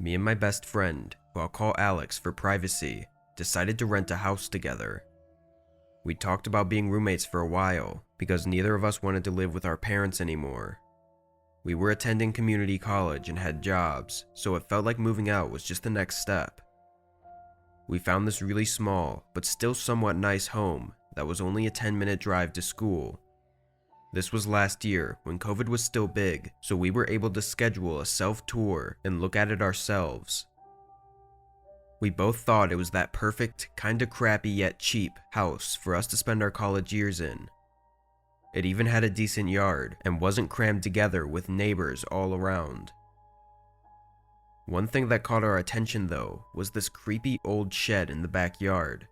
Me and my best friend, who I'll call Alex for privacy, decided to rent a house together. We talked about being roommates for a while because neither of us wanted to live with our parents anymore. We were attending community college and had jobs, so it felt like moving out was just the next step. We found this really small, but still somewhat nice home that was only a 10-minute drive to school. This was last year when COVID was still big, so we were able to schedule a self-tour and look at it ourselves. We both thought it was that perfect, kinda crappy yet cheap house for us to spend our college years in. It even had a decent yard and wasn't crammed together with neighbors all around. One thing that caught our attention though was this creepy old shed in the backyard.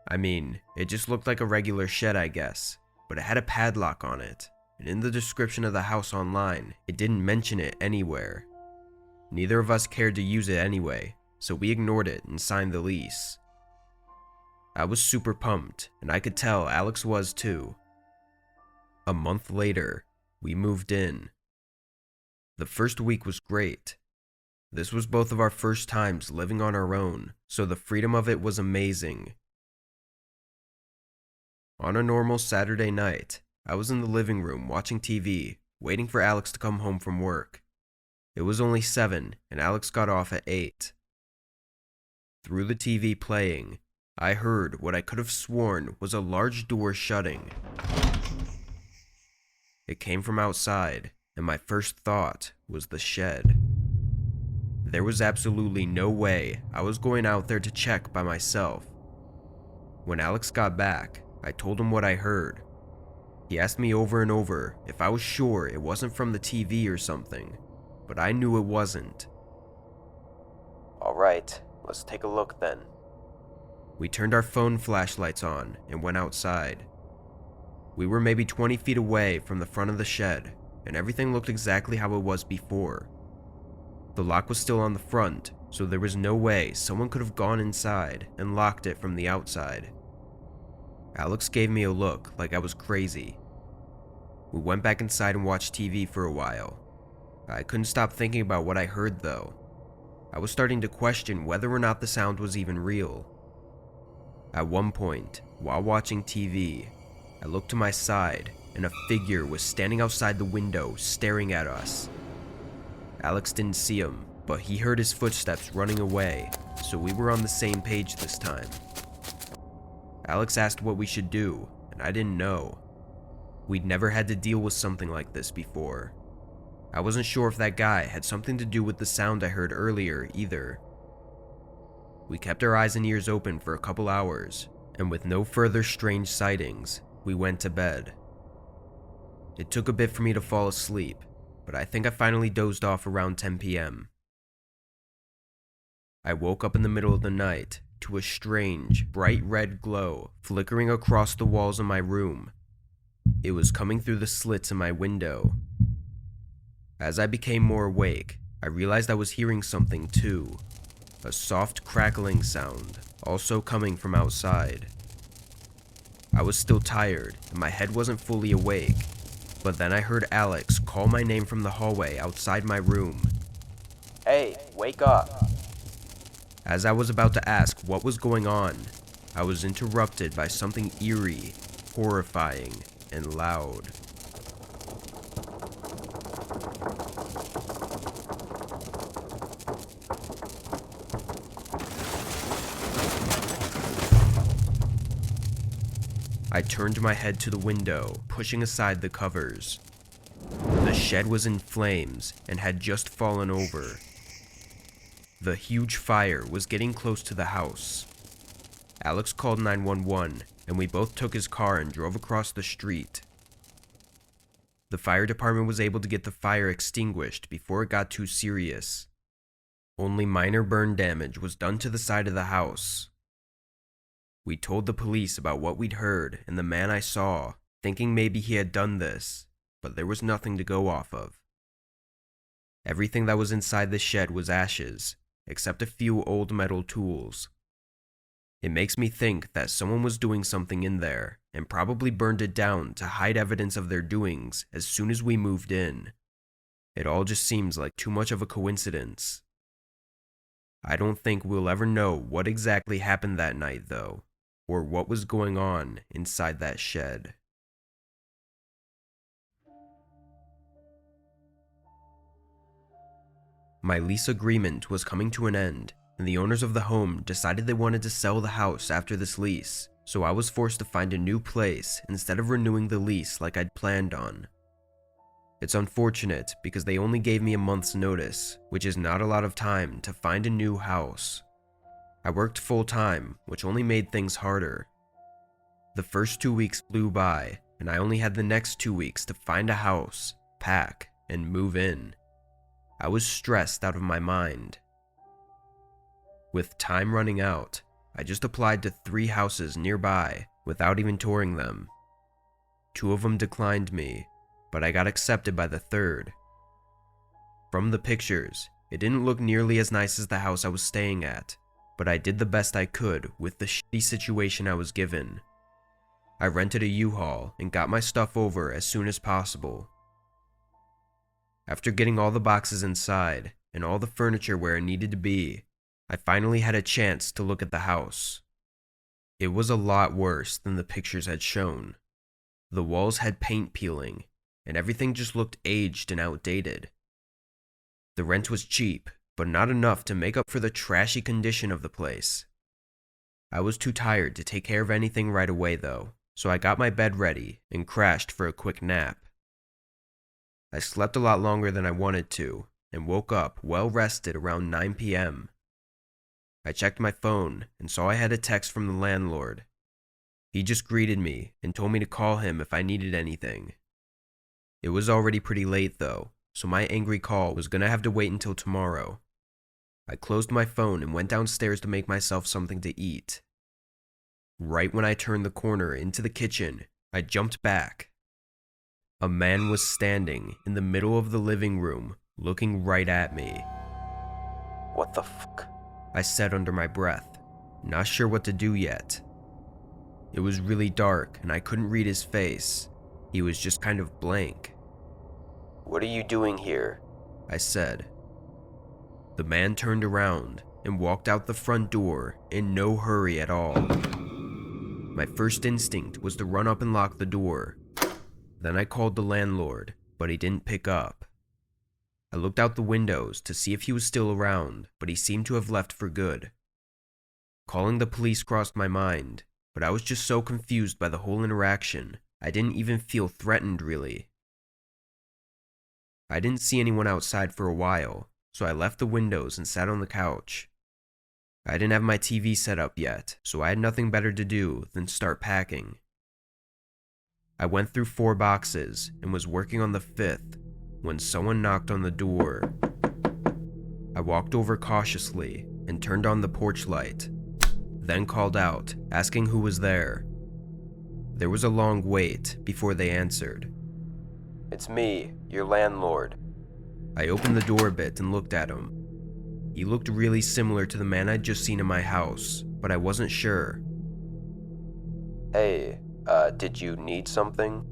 I mean, it just looked like a regular shed, I guess, but it had a padlock on it, and in the description of the house online, it didn't mention it anywhere. Neither of us cared to use it anyway, so we ignored it and signed the lease. I was super pumped, and I could tell Alex was too. A month later, we moved in. The first week was great. This was both of our first times living on our own, so the freedom of it was amazing. On a normal Saturday night, I was in the living room watching TV, waiting for Alex to come home from work. It was only 7, and Alex got off at 8. Through the TV playing, I heard what I could have sworn was a large door shutting. It came from outside, and my first thought was the shed. There was absolutely no way I was going out there to check by myself. When Alex got back, I told him what I heard. He asked me over and over if I was sure it wasn't from the TV or something, but I knew it wasn't. "Alright, let's take a look then." We turned our phone flashlights on and went outside. We were maybe 20 feet away from the front of the shed, and everything looked exactly how it was before. The lock was still on the front, so there was no way someone could have gone inside and locked it from the outside. Alex gave me a look like I was crazy. We went back inside and watched TV for a while. I couldn't stop thinking about what I heard though. I was starting to question whether or not the sound was even real. At one point, while watching TV, I looked to my side and a figure was standing outside the window staring at us. Alex didn't see him, but he heard his footsteps running away, so we were on the same page this time. Alex asked what we should do, and I didn't know. We'd never had to deal with something like this before. I wasn't sure if that guy had something to do with the sound I heard earlier either. We kept our eyes and ears open for a couple hours, and with no further strange sightings, we went to bed. It took a bit for me to fall asleep, but I think I finally dozed off around 10 p.m. I woke up in the middle of the night to a strange, bright red glow flickering across the walls of my room. It was coming through the slits in my window. As I became more awake, I realized I was hearing something too. A soft crackling sound, also coming from outside. I was still tired, and my head wasn't fully awake, but then I heard Alex call my name from the hallway outside my room. "Hey, wake up." As I was about to ask what was going on, I was interrupted by something eerie, horrifying, and loud. I turned my head to the window, pushing aside the covers. The shed was in flames and had just fallen over. The huge fire was getting close to the house. Alex called 911, and we both took his car and drove across the street. The fire department was able to get the fire extinguished before it got too serious. Only minor burn damage was done to the side of the house. We told the police about what we'd heard and the man I saw, thinking maybe he had done this, but there was nothing to go off of. Everything that was inside the shed was ashes, except a few old metal tools. It makes me think that someone was doing something in there and probably burned it down to hide evidence of their doings as soon as we moved in. It all just seems like too much of a coincidence. I don't think we'll ever know what exactly happened that night, though, or what was going on inside that shed. My lease agreement was coming to an end, and the owners of the home decided they wanted to sell the house after this lease, so I was forced to find a new place instead of renewing the lease like I'd planned on. It's unfortunate because they only gave me a month's notice, which is not a lot of time to find a new house. I worked full-time, which only made things harder. The first 2 weeks flew by, and I only had the next 2 weeks to find a house, pack, and move in. I was stressed out of my mind. With time running out, I just applied to 3 houses nearby without even touring them. 2 of them declined me, but I got accepted by the 3rd. From the pictures, it didn't look nearly as nice as the house I was staying at, but I did the best I could with the shitty situation I was given. I rented a U-Haul and got my stuff over as soon as possible. After getting all the boxes inside and all the furniture where it needed to be, I finally had a chance to look at the house. It was a lot worse than the pictures had shown. The walls had paint peeling, and everything just looked aged and outdated. The rent was cheap, but not enough to make up for the trashy condition of the place. I was too tired to take care of anything right away though, so I got my bed ready and crashed for a quick nap. I slept a lot longer than I wanted to, and woke up well rested around 9 p.m. I checked my phone and saw I had a text from the landlord. He just greeted me and told me to call him if I needed anything. It was already pretty late though, so my angry call was gonna have to wait until tomorrow. I closed my phone and went downstairs to make myself something to eat. Right when I turned the corner into the kitchen, I jumped back. A man was standing in the middle of the living room, looking right at me. "What the fuck?" I said under my breath, not sure what to do yet. It was really dark and I couldn't read his face. He was just kind of blank. "What are you doing here?" I said. The man turned around and walked out the front door in no hurry at all. My first instinct was to run up and lock the door. Then I called the landlord, but he didn't pick up. I looked out the windows to see if he was still around, but he seemed to have left for good. Calling the police crossed my mind, but I was just so confused by the whole interaction, I didn't even feel threatened really. I didn't see anyone outside for a while, so I left the windows and sat on the couch. I didn't have my TV set up yet, so I had nothing better to do than start packing. I went through 4 boxes and was working on the 5th when someone knocked on the door. I walked over cautiously and turned on the porch light, then called out, asking who was there. There was a long wait before they answered. "It's me, your landlord." I opened the door a bit and looked at him. He looked really similar to the man I'd just seen in my house, but I wasn't sure. "Hey, did you need something?"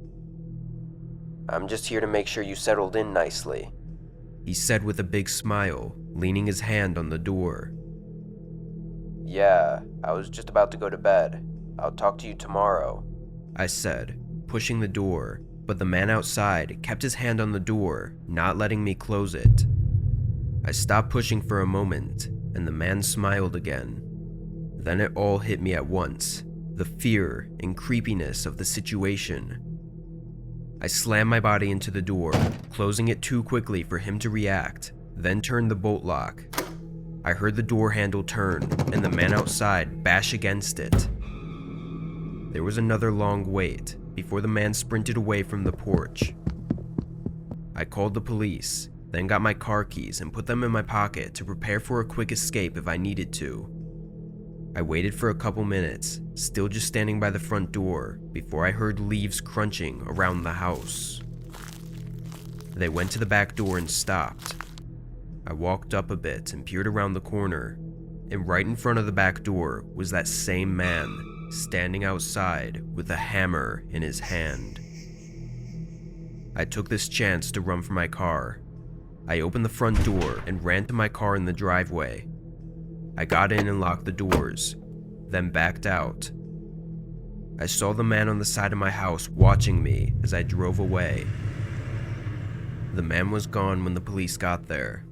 "I'm just here to make sure you settled in nicely," he said with a big smile, leaning his hand on the door. "Yeah, I was just about to go to bed. I'll talk to you tomorrow," I said, pushing the door, but the man outside kept his hand on the door, not letting me close it. I stopped pushing for a moment, and the man smiled again. Then it all hit me at once, the fear and creepiness of the situation. I slammed my body into the door, closing it too quickly for him to react, then turned the bolt lock. I heard the door handle turn, and the man outside bash against it. There was another long wait before the man sprinted away from the porch. I called the police, then got my car keys and put them in my pocket to prepare for a quick escape if I needed to. I waited for a couple minutes, still just standing by the front door, before I heard leaves crunching around the house. They went to the back door and stopped. I walked up a bit and peered around the corner, and right in front of the back door was that same man, standing outside with a hammer in his hand. I took this chance to run for my car. I opened the front door and ran to my car in the driveway. I got in and locked the doors, then backed out. I saw the man on the side of my house watching me as I drove away. The man was gone when the police got there.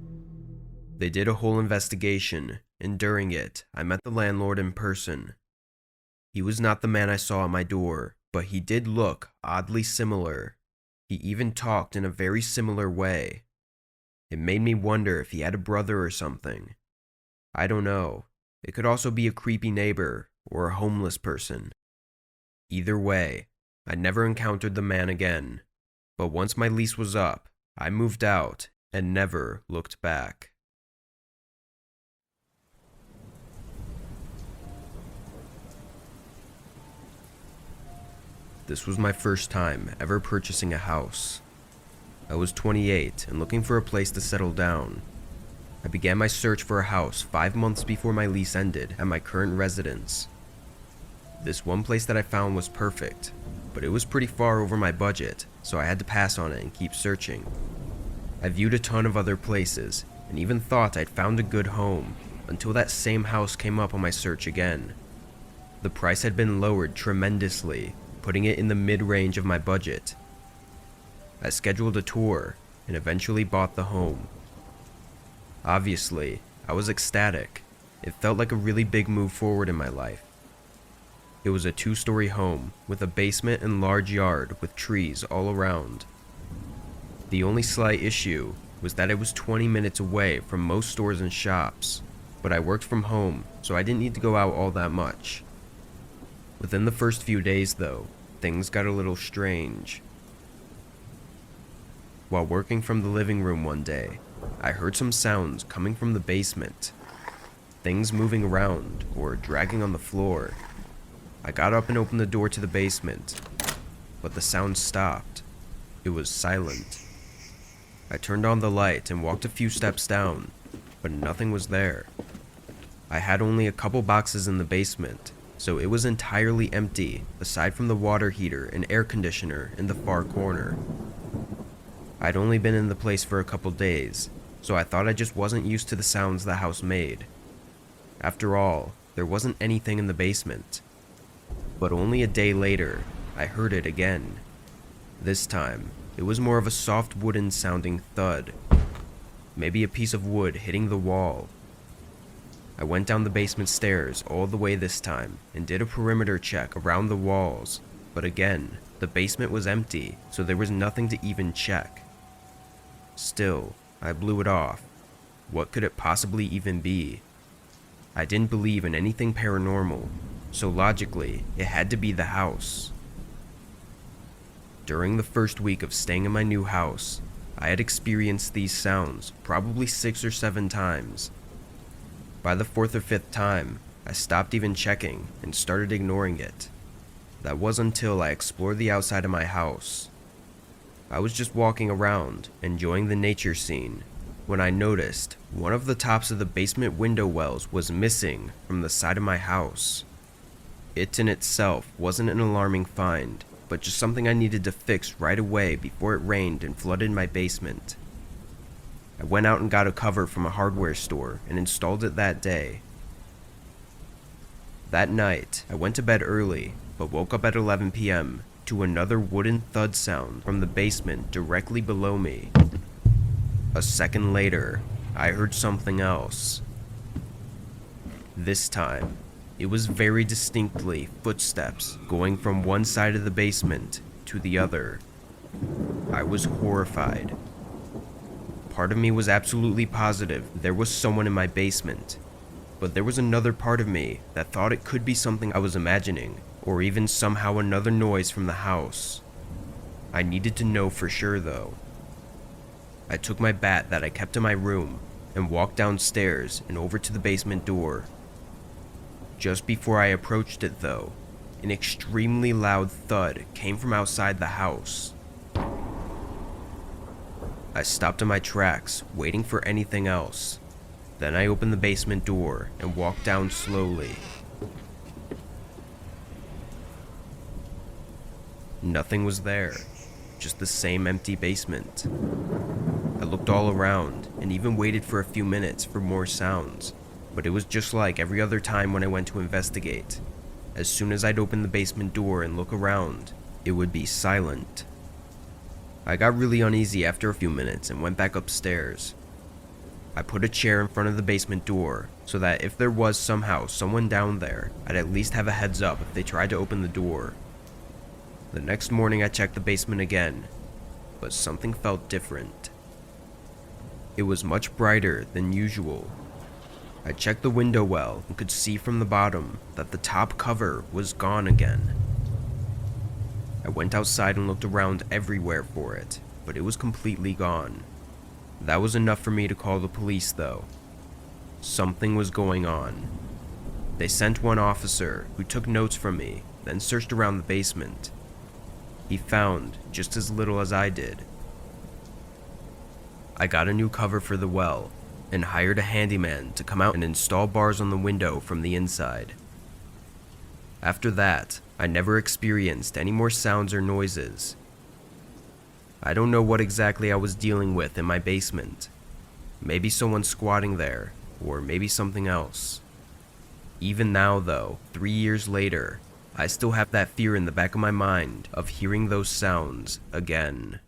They did a whole investigation, and during it, I met the landlord in person. He was not the man I saw at my door, but he did look oddly similar. He even talked in a very similar way. It made me wonder if he had a brother or something. I don't know. It could also be a creepy neighbor or a homeless person. Either way, I never encountered the man again. But once my lease was up, I moved out and never looked back. This was my first time ever purchasing a house. I was 28 and looking for a place to settle down. I began my search for a house 5 months before my lease ended at my current residence. This one place that I found was perfect, but it was pretty far over my budget, so I had to pass on it and keep searching. I viewed a ton of other places and even thought I'd found a good home until that same house came up on my search again. The price had been lowered tremendously, putting it in the mid-range of my budget. I scheduled a tour and eventually bought the home. Obviously, I was ecstatic. It felt like a really big move forward in my life. It was a 2-story home with a basement and large yard with trees all around. The only slight issue was that it was 20 minutes away from most stores and shops, but I worked from home, so I didn't need to go out all that much. Within the first few days, though, things got a little strange. While working from the living room one day, I heard some sounds coming from the basement. Things moving around or dragging on the floor. I got up and opened the door to the basement, but the sound stopped. It was silent. I turned on the light and walked a few steps down, but nothing was there. I had only a couple boxes in the basement, so it was entirely empty aside from the water heater and air conditioner in the far corner. I'd only been in the place for a couple days, so I thought I just wasn't used to the sounds the house made. After all, there wasn't anything in the basement. But only a day later, I heard it again. This time, it was more of a soft wooden sounding thud. Maybe a piece of wood hitting the wall. I went down the basement stairs all the way this time and did a perimeter check around the walls, but again, the basement was empty, so there was nothing to even check. Still, I blew it off. What could it possibly even be? I didn't believe in anything paranormal, so logically, it had to be the house. During the first week of staying in my new house, I had experienced these sounds probably 6 or 7 times. By the 4th or 5th time, I stopped even checking and started ignoring it. That was until I explored the outside of my house. I was just walking around, enjoying the nature scene, when I noticed one of the tops of the basement window wells was missing from the side of my house. It in itself wasn't an alarming find, but just something I needed to fix right away before it rained and flooded my basement. I went out and got a cover from a hardware store and installed it that day. That night, I went to bed early, but woke up at 11 p.m. to another wooden thud sound from the basement directly below me. A second later, I heard something else. This time, it was very distinctly footsteps going from one side of the basement to the other. I was horrified. Part of me was absolutely positive there was someone in my basement, but there was another part of me that thought it could be something I was imagining, or even somehow another noise from the house. I needed to know for sure though. I took my bat that I kept in my room and walked downstairs and over to the basement door. Just before I approached it though, an extremely loud thud came from outside the house. I stopped in my tracks, waiting for anything else. Then I opened the basement door and walked down slowly. Nothing was there, just the same empty basement. I looked all around and even waited for a few minutes for more sounds, but it was just like every other time when I went to investigate. As soon as I'd open the basement door and look around, it would be silent. I got really uneasy after a few minutes and went back upstairs. I put a chair in front of the basement door so that if there was somehow someone down there, I'd at least have a heads up if they tried to open the door. The next morning I checked the basement again, but something felt different. It was much brighter than usual. I checked the window well and could see from the bottom that the top cover was gone again. I went outside and looked around everywhere for it, but it was completely gone. That was enough for me to call the police though. Something was going on. They sent one officer who took notes from me, then searched around the basement. He found just as little as I did. I got a new cover for the well and hired a handyman to come out and install bars on the window from the inside. After that, I never experienced any more sounds or noises. I don't know what exactly I was dealing with in my basement. Maybe someone squatting there, or maybe something else. Even now though, 3 years later, I still have that fear in the back of my mind of hearing those sounds again.